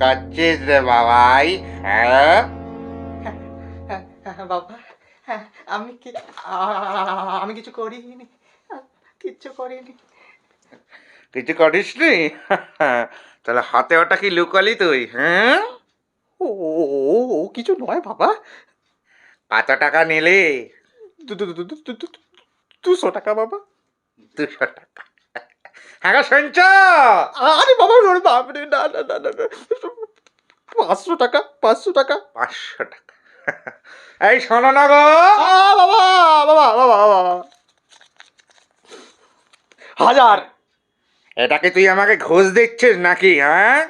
করছিস রে বাবাই? হ্যাঁ, বাবা, হ্যাঁ, আমি কিছু করিনি, কিচ্ছু করিনি। কিছু করিসনি? তাহলে হাতে ওটা কি লুকালি তুই? হ্যাঁ, ও ও ও ও কিছু নয় বাবা। কত টাকা নিলি? 200 টাকা বাবা। 200 টাকা। হ্যাঁ গো, শুনছ? আরে বাবা, ওরে বাপরে, না না না না না। 500 টাকা, 500 টাকা। 500 টাকা। এই শোনো না গো, বাবা, বাবা, বাবা, বাবা, 1000। এটা কি তুই আমাকে ঘুষ দিচ্ছিস নাকি? হ্যাঁ,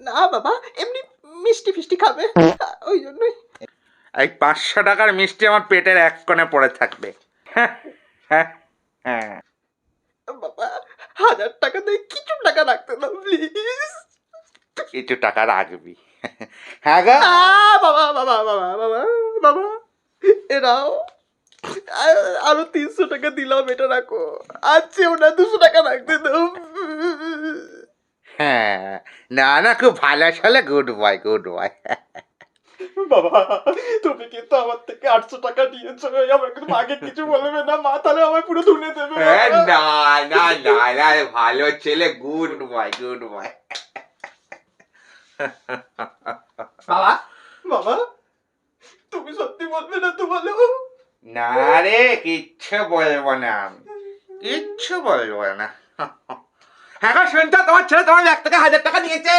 না বাবা, এমনি মিষ্টি ফিষ্টি খাবে, ওই জন্যই। এই 500 টাকার মিষ্টি আমার পেটের এক কোণে পড়ে থাকবে। হ্যাঁ, হ্যাঁ, হ্যাঁ। বাবা, 1000 টাকা দিয়ে কিছু টাকা রাখতে দাও প্লিজ। কিছু টাকা রাখবি? হ্যাঁ গো, বাবা, বাবা, বাবা, বাবা, বাবা, এরাও আরো 300 টাকা দিলাম, এটা রাখো। আছে ওটা, 200 টাকা রাখতে দাও। হ্যাঁ, না না, খুব ভালো সালে, গুড বয়, গুড বয়। বাবা, তুমি কিন্তু আমার থেকে 800 টাকা নিয়েছো, আমার কিন্তু মাকে কিছু বলবে না, মা তাহলে আমায় পুরো ধুনে দেবে। না না না না, ভালো ছেলে, গুড বয়, গুড বয়। বাবা, বাবা, তুমি সত্যি বলবে না তো? বলো। না রে, কিচ্ছু বলবো না আমি, কিচ্ছু বলবো না। হ্যাঁ গো, শুনছো? তোমার ছেলে তোমার ব্যাগ থেকে 1000 টাকা নিয়েছে।